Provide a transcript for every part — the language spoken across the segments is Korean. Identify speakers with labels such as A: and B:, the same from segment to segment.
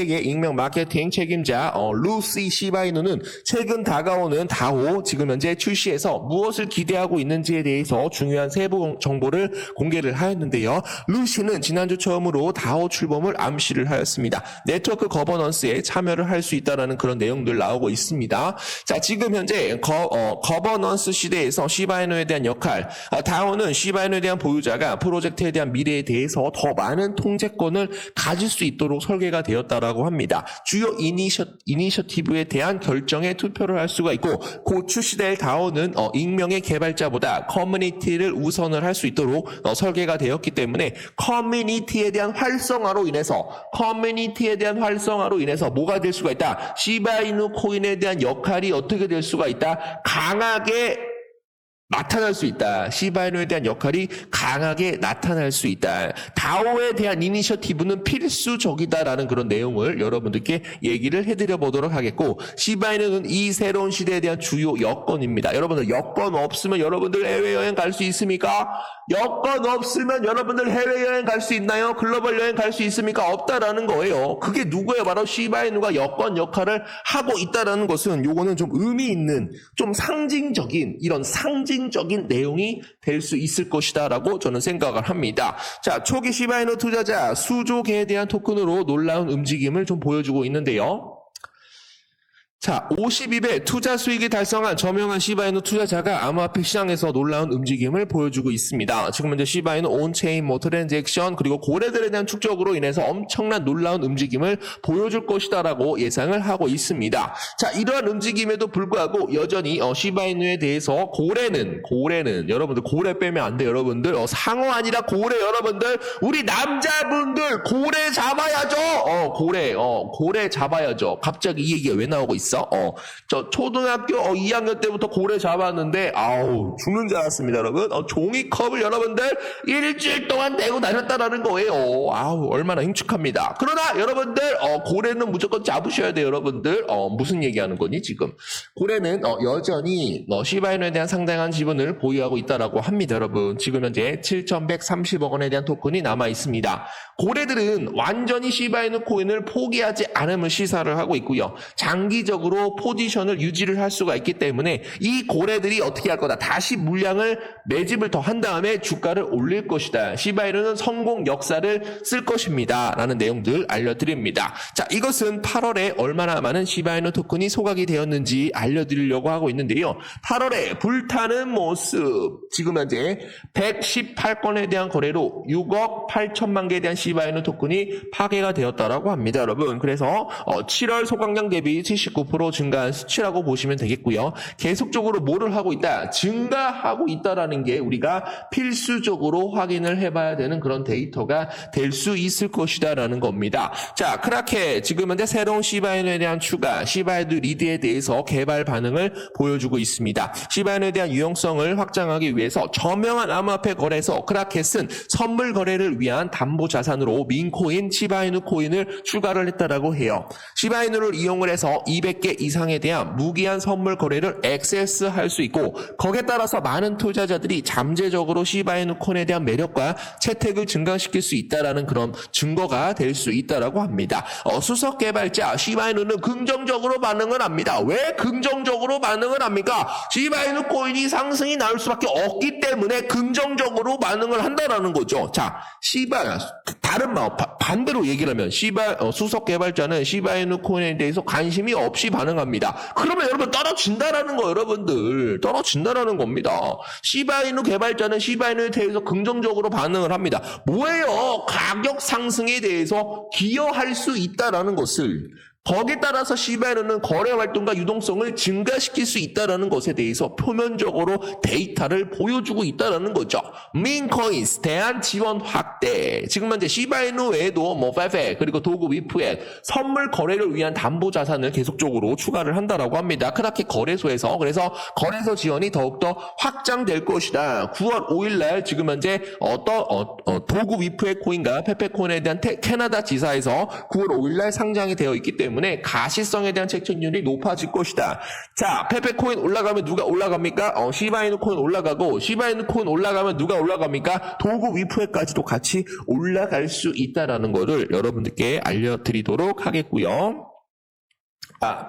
A: 의 익명 마케팅 책임자 루시 시바이누는 최근 다가오는 다오 지금 현재 출시에서 무엇을 기대하고 있는지에 대해서 중요한 세부 정보를 공개를 하였는데요. 루시는 지난주 처음으로 다오 출범을 암시를 하였습니다. 네트워크 거버넌스에 참여를 할 수 있다는 그런 내용들 나오고 있습니다. 자, 지금 현재 거버넌스 시대에서 시바이누에 대한 역할, 다오는 시바이누에 대한 보유자가 프로젝트에 대한 미래에 대해서 더 많은 통제권을 가질 수 있도록 설계가 되었다라고 합니다. 주요 이니셔티브에 대한 결정에 투표를 할 수가 있고, 곧 출시될 다오는 익명의 개발자보다 커뮤니티를 우선을 할 수 있도록 설계가 되었기 때문에 커뮤니티에 대한 활성화로 인해서 뭐가 될 수가 있다. 시바이누 코인에 대한 역할이 어떻게 될 수가 있다. 강하게 나타날 수 있다. 시바이누에 대한 역할이 강하게 나타날 수 있다. 다오에 대한 이니셔티브는 필수적이다라는 그런 내용을 여러분들께 얘기를 해드려 보도록 하겠고, 시바이누는 이 새로운 시대에 대한 주요 여건입니다. 여러분들 여건 없으면 여러분들 해외여행 갈 수 있습니까? 여건 없으면 여러분들 해외여행 갈 수 있나요? 글로벌 여행 갈 수 있습니까? 없다라는 거예요. 그게 누구예요? 바로 시바이누가 여건 역할을 하고 있다라는 것은 요거는 좀 의미 있는, 좀 상징적인 내용이 될 수 있을 것이다 라고 저는 생각을 합니다. 자, 초기 시바이누 투자자 수조 개에 대한 토큰으로 놀라운 움직임을 좀 보여주고 있는데요. 자, 52배 투자 수익이 달성한 저명한 시바이누 투자자가 암호화폐 시장에서 놀라운 움직임을 보여주고 있습니다. 지금 현재 시바이누 온체인 트랜잭션 그리고 고래들에 대한 축적으로 인해서 엄청난 놀라운 움직임을 보여줄 것이다라고 예상을 하고 있습니다. 자, 이러한 움직임에도 불구하고 여전히 시바이누에 대해서 고래는 여러분들 고래 빼면 안 돼요. 여러분들 상어 아니라 고래. 여러분들 우리 남자분들 고래 잡아야죠. 고래 잡아야죠. 갑자기 이 얘기가 왜 나오고 있어? 저 초등학교 2학년 때부터 고래 잡았는데 죽는 줄 알았습니다. 여러분. 종이컵을 여러분들 일주일 동안 내고 다녔다라는 거예요. 얼마나 힘축합니다. 그러나 여러분들 고래는 무조건 잡으셔야 돼요. 여러분들 무슨 얘기하는 거니 지금? 고래는 여전히 시바이누에 대한 상당한 지분을 보유하고 있다라고 합니다. 여러분. 지금 현재 7,130억 원에 대한 토큰이 남아 있습니다. 고래들은 완전히 시바이누 코인을 포기하지 않음을 시사를 하고 있고요. 장기적으로 포지션을 유지를 할 수가 있기 때문에 이 고래들이 어떻게 할 거다. 다시 물량을 매집을 더 한 다음에 주가를 올릴 것이다. 시바이누는 성공 역사를 쓸 것입니다. 라는 내용들 알려드립니다. 자, 이것은 8월에 얼마나 많은 시바이누 토큰이 소각이 되었는지 알려드리려고 하고 있는데요. 8월에 불타는 모습. 지금 현재 118건에 대한 거래로 6억 8천만 개에 대한 시바이누 토큰이 파괴가 되었다라고 합니다. 여러분. 그래서 7월 소각량 대비 79% 증가한 수치라고 보시면 되겠고요. 계속적으로 뭐를 하고 있다? 증가하고 있다라는 게 우리가 필수적으로 확인을 해봐야 되는 그런 데이터가 될 수 있을 것이다라는 겁니다. 자, 크라케 지금 현재 새로운 시바이누에 대한 추가, 시바이누 리드에 대해서 개발 반응을 보여주고 있습니다. 시바이누에 대한 유용성을 확장하기 위해서 저명한 암호화폐 거래소 크라켓은 선물 거래를 위한 담보 자산으로 민코인, 시바이누 코인을 추가를 했다라고 해요. 시바이누를 이용을 해서 200개 이상에 대한 무기한 선물 거래를 액세스할 수 있고, 거기에 따라서 많은 투자자들이 잠재적으로 시바이누 코인에 대한 매력과 채택을 증강시킬 수 있다라는 그런 증거가 될 수 있다라고 합니다. 수석 개발자 시바이누는 긍정적으로 반응을 합니다. 왜 긍정적으로 반응을 합니까? 시바이누 코인이 상승이 나올 수밖에 없기 때문에 긍정적으로 반응을 한다라는 거죠. 자, 다른 반대로 얘기를 하면 수석 개발자는 시바이누 코인에 대해서 관심이 없이 반응합니다. 그러면 여러분 떨어진다라는 거, 여러분들 떨어진다라는 겁니다. 시바이누 개발자는 시바이누에 대해서 긍정적으로 반응을 합니다. 뭐예요? 가격 상승에 대해서 기여할 수 있다라는 것을, 거기에 따라서 시바이누는 거래 활동과 유동성을 증가시킬 수 있다는 것에 대해서 표면적으로 데이터를 보여주고 있다는 거죠. 민코인스 대한 지원 확대. 지금 현재 시바이누 외에도 페페 그리고 도구 위프에 선물 거래를 위한 담보 자산을 계속적으로 추가를 한다라고 합니다. 크라켓 거래소에서. 그래서 거래소 지원이 더욱더 확장될 것이다. 9월 5일날 지금 현재 도구 위프의 코인과 페페 코인에 대한 캐나다 지사에서 9월 5일날 상장이 되어 있기 때문에 때문에 가시성에 대한 책정률이 높아질 것이다. 자, 페페코인 올라가면 누가 올라갑니까? 시바이누 코인 올라가고, 시바이누 코인 올라가면 누가 올라갑니까? 도구 위프에까지도 같이 올라갈 수 있다라는 거를 여러분들께 알려드리도록 하겠고요.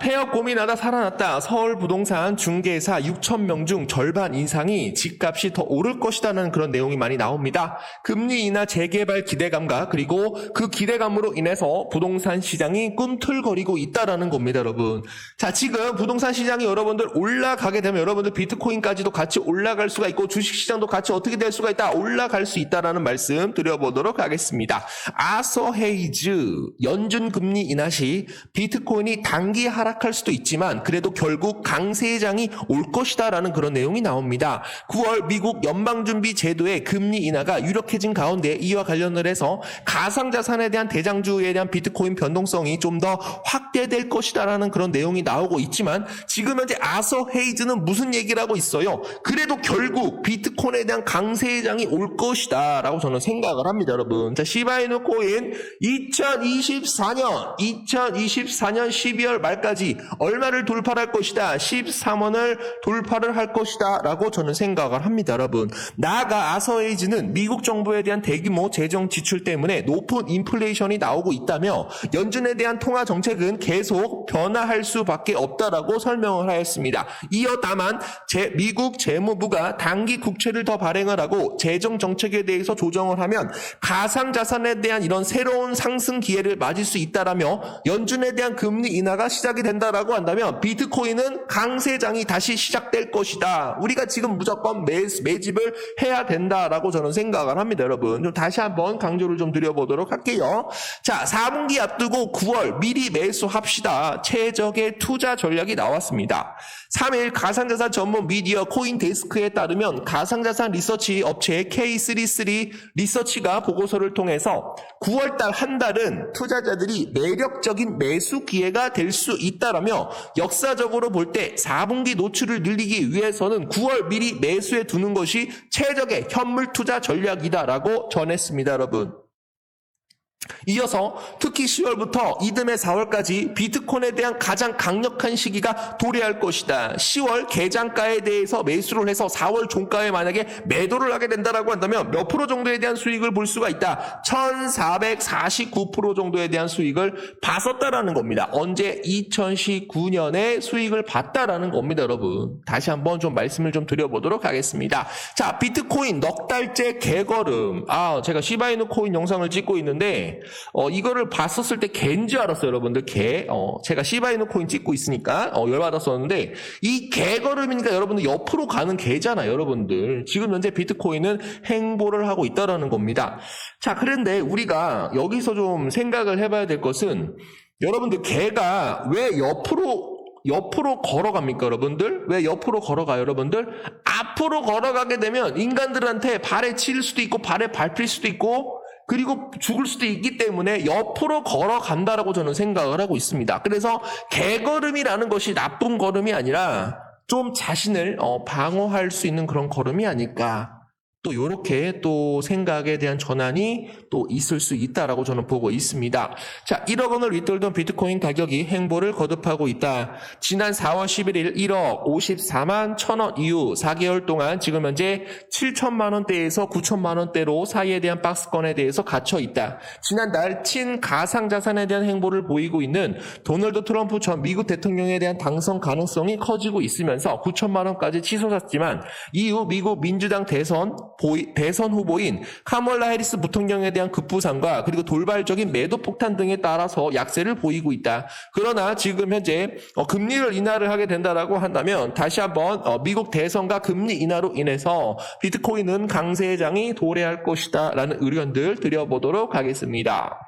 A: 폐업 고민하다 살아났다. 서울부동산 중개사 6,000명 중 절반 이상이 집값이 더 오를 것이라는 그런 내용이 많이 나옵니다. 금리 인하 재개발 기대감과 그리고 그 기대감으로 인해서 부동산 시장이 꿈틀거리고 있다라는 겁니다, 여러분. 자, 지금 부동산 시장이 여러분들 올라가게 되면 여러분들 비트코인까지도 같이 올라갈 수가 있고 주식시장도 같이 어떻게 될 수가 있다? 올라갈 수 있다라는 말씀 드려보도록 하겠습니다. 아서 헤이즈 연준 금리 인하 시 비트코인이 단기 하락할 수도 있지만 그래도 결국 강세장이 올 것이다라는 그런 내용이 나옵니다. 9월 미국 연방준비 제도의 금리 인하가 유력해진 가운데 이와 관련을 해서 가상자산에 대한 대장주에 대한 비트코인 변동성이 좀 더 확대될 것이다라는 그런 내용이 나오고 있지만 지금 현재 아서 헤이즈는 무슨 얘기를 하고 있어요? 그래도 결국 비트코인에 대한 강세장이 올 것이다라고 저는 생각을 합니다, 여러분. 자, 시바이누 코인 2024년 12월 말까지 얼마를 돌파할 것이다? 13원을 돌파를 할 것이다 라고 저는 생각을 합니다, 여러분. 나아가 아서헤이즈는 미국 정부에 대한 대규모 재정 지출 때문에 높은 인플레이션이 나오고 있다며 연준에 대한 통화 정책은 계속 변화할 수밖에 없다라고 설명을 하였습니다. 이어 다만 미국 재무부가 단기 국채를 더 발행을 하고 재정 정책에 대해서 조정을 하면 가상자산에 대한 이런 새로운 상승 기회를 맞을 수 있다라며 연준에 대한 금리 인하가 시작이 된다라고 한다면 비트코인은 강세장이 다시 시작될 것이다. 우리가 지금 무조건 매집을 해야 된다라고 저는 생각을 합니다, 여러분. 좀 다시 한번 강조를 좀 드려보도록 할게요. 자, 4분기 앞두고 9월 미리 매수합시다. 최적의 투자 전략이 나왔습니다. 3일 가상자산 전문 미디어 코인데스크에 따르면 가상자산 리서치 업체 K33 리서치가 보고서를 통해서 9월달 한 달은 투자자들이 매력적인 매수 기회가 될 수 있다라며 역사적으로 볼 때 4분기 노출을 늘리기 위해서는 9월 미리 매수해 두는 것이 최적의 현물 투자 전략이다라고 전했습니다, 여러분. 이어서 특히 10월부터 이듬해 4월까지 비트코인에 대한 가장 강력한 시기가 도래할 것이다. 10월 개장가에 대해서 매수를 해서 4월 종가에 만약에 매도를 하게 된다라고 한다면 몇 프로 정도에 대한 수익을 볼 수가 있다. 1449% 정도에 대한 수익을 봤었다라는 겁니다. 언제? 2019년에 수익을 봤다라는 겁니다, 여러분. 다시 한번 좀 말씀을 좀 드려보도록 하겠습니다. 자, 비트코인 넉 달째 개걸음. 제가 시바이누 코인 영상을 찍고 있는데 이거를 봤었을 때 개인 줄 알았어요, 여러분들. 제가 시바이누 코인 찍고 있으니까 열받았었는데 이 개걸음이니까 여러분들 옆으로 가는 개잖아요, 여러분들. 지금 현재 비트코인은 행보를 하고 있다라는 겁니다. 자, 그런데 우리가 여기서 좀 생각을 해봐야 될 것은 여러분들 개가 왜 옆으로 걸어갑니까, 여러분들? 왜 옆으로 걸어가요, 여러분들? 앞으로 걸어가게 되면 인간들한테 발에 칠 수도 있고 발에 밟힐 수도 있고 그리고 죽을 수도 있기 때문에 옆으로 걸어간다라고 저는 생각을 하고 있습니다. 그래서 개걸음이라는 것이 나쁜 걸음이 아니라 좀 자신을 방어할 수 있는 그런 걸음이 아닐까. 또 이렇게 또 생각에 대한 전환이 또 있을 수 있다라고 저는 보고 있습니다. 자, 1억 원을 윗돌던 비트코인 가격이 행보를 거듭하고 있다. 지난 4월 11일 1억 54만 1,000원 이후 4개월 동안 지금 현재 7천만 원대에서 9천만 원대로 사이에 대한 박스권에 대해서 갇혀 있다. 지난달 친가상자산에 대한 행보를 보이고 있는 도널드 트럼프 전 미국 대통령에 대한 당선 가능성이 커지고 있으면서 9천만 원까지 치솟았지만 이후 미국 민주당 대선 후보인 카멀라 해리스 부통령에 대한 급부상과 그리고 돌발적인 매도 폭탄 등에 따라서 약세를 보이고 있다. 그러나 지금 현재 금리를 인하를 하게 된다라고 한다면 다시 한번 미국 대선과 금리 인하로 인해서 비트코인은 강세장이 도래할 것이다 라는 의견들 드려보도록 하겠습니다.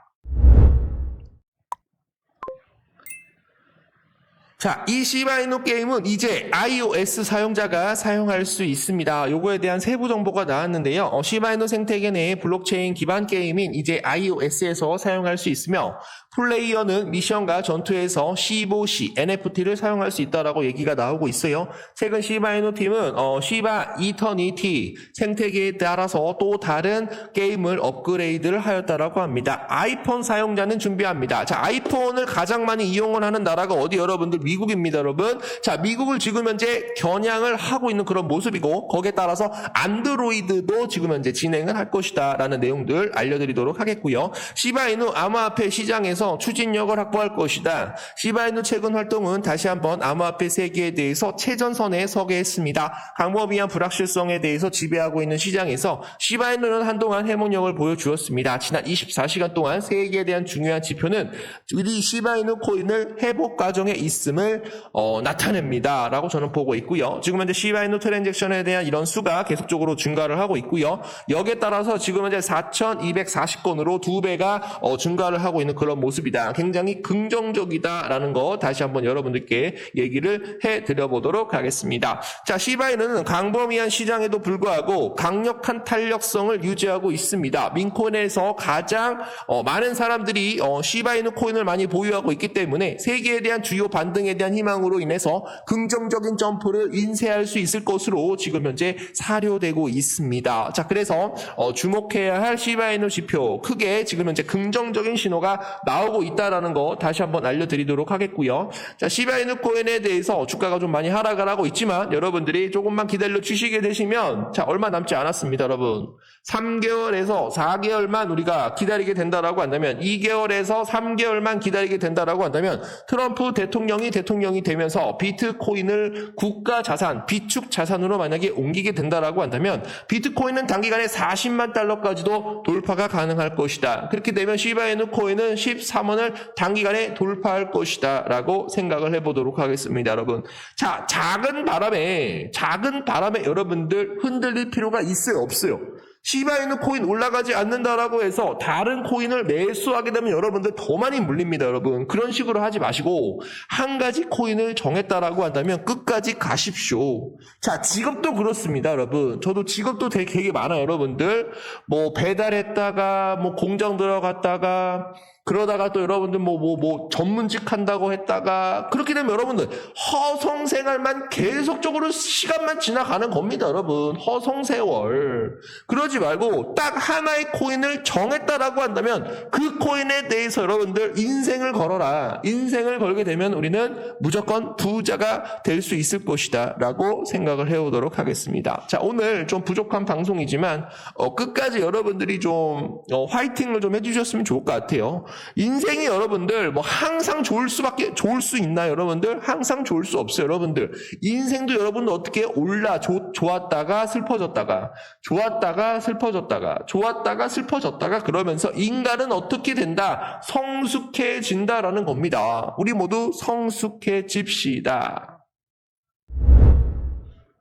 A: 자, 이 시바이누 게임은 이제 iOS 사용자가 사용할 수 있습니다. 요거에 대한 세부 정보가 나왔는데요. 시바이누 생태계 내의 블록체인 기반 게임인 이제 iOS에서 사용할 수 있으며 플레이어는 미션과 전투에서 C5C, NFT를 사용할 수 있다라고 얘기가 나오고 있어요. 최근 시바이누 팀은 시바 이터니티 생태계에 따라서 또 다른 게임을 업그레이드를 하였다라고 합니다. 아이폰 사용자는 준비합니다. 자, 아이폰을 가장 많이 이용을 하는 나라가 어디 여러분들? 미국입니다, 여러분. 자, 미국을 지금 현재 겨냥을 하고 있는 그런 모습이고 거기에 따라서 안드로이드도 지금 현재 진행을 할 것이다 라는 내용들 알려드리도록 하겠고요. 시바이누 암호화폐 시장에서 추진력을 확보할 것이다. 시바이누 최근 활동은 다시 한번 암호화폐 세계에 대해서 최전선에 서게 했습니다. 광범위한 불확실성에 대해서 지배하고 있는 시장에서 시바이누는 한동안 해몽력을 보여주었습니다. 지난 24시간 동안 세계에 대한 중요한 지표는 이 시바이누 코인을 회복 과정에 있음을 나타냅니다. 라고 저는 보고 있고요. 지금 현재 시바이누 트랜잭션에 대한 이런 수가 계속적으로 증가를 하고 있고요. 여기에 따라서 지금 현재 4,240건으로 2배가 증가를 하고 있는 그런 모습이다. 굉장히 긍정적이다라는 거 다시 한번 여러분들께 얘기를 해드려 보도록 하겠습니다. 자, 시바이누는 광범위한 시장에도 불구하고 강력한 탄력성을 유지하고 있습니다. 민코인에서 가장 많은 사람들이 시바이누 코인을 많이 보유하고 있기 때문에 세계에 대한 주요 반등에 대한 희망으로 인해서 긍정적인 점프를 인쇄할 수 있을 것으로 지금 현재 사료되고 있습니다. 자, 그래서 주목해야 할 시바이누 지표 크게 지금 현재 긍정적인 신호가 나오고 있다라는 거 다시 한번 알려드리도록 하겠고요. 자, 시바이누 코인에 대해서 주가가 좀 많이 하락을 하고 있지만 여러분들이 조금만 기다려 주시게 되시면 자, 얼마 남지 않았습니다, 여러분. 3개월에서 4개월만 우리가 기다리게 된다라고 한다면 2개월에서 3개월만 기다리게 된다라고 한다면 트럼프 대통령이 되면서 비트코인을 국가 자산, 비축 자산으로 만약에 옮기게 된다라고 한다면 비트코인은 단기간에 40만 달러까지도 돌파가 가능할 것이다. 그렇게 되면 시바이누 코인은 13원을 단기간에 돌파할 것이다 라고 생각을 해보도록 하겠습니다, 여러분. 자, 작은 바람에 여러분들 흔들릴 필요가 있어요, 없어요? 시바이누 코인 올라가지 않는다라고 해서 다른 코인을 매수하게 되면 여러분들 더 많이 물립니다, 여러분. 그런 식으로 하지 마시고 한 가지 코인을 정했다라고 한다면 끝까지 가십시오. 자, 직업도 그렇습니다, 여러분. 저도 직업도 되게 많아요, 여러분들. 뭐 배달했다가 뭐 공장 들어갔다가 그러다가 또 여러분들 전문직 한다고 했다가 그렇게 되면 여러분들 허송생활만 계속적으로 시간만 지나가는 겁니다, 여러분. 허송세월. 그러지 말고 딱 하나의 코인을 정했다라고 한다면 그 코인에 대해서 여러분들 인생을 걸어라. 인생을 걸게 되면 우리는 무조건 부자가 될 수 있을 것이다 라고 생각을 해오도록 하겠습니다. 자, 오늘 좀 부족한 방송이지만 끝까지 여러분들이 좀 화이팅을 좀 해주셨으면 좋을 것 같아요. 인생이 여러분들 항상 좋을 수 있나요, 여러분들? 항상 좋을 수 없어요, 여러분들. 인생도 여러분들 어떻게 좋았다가 슬퍼졌다가 그러면서 인간은 어떻게 된다? 성숙해진다라는 겁니다. 우리 모두 성숙해집시다.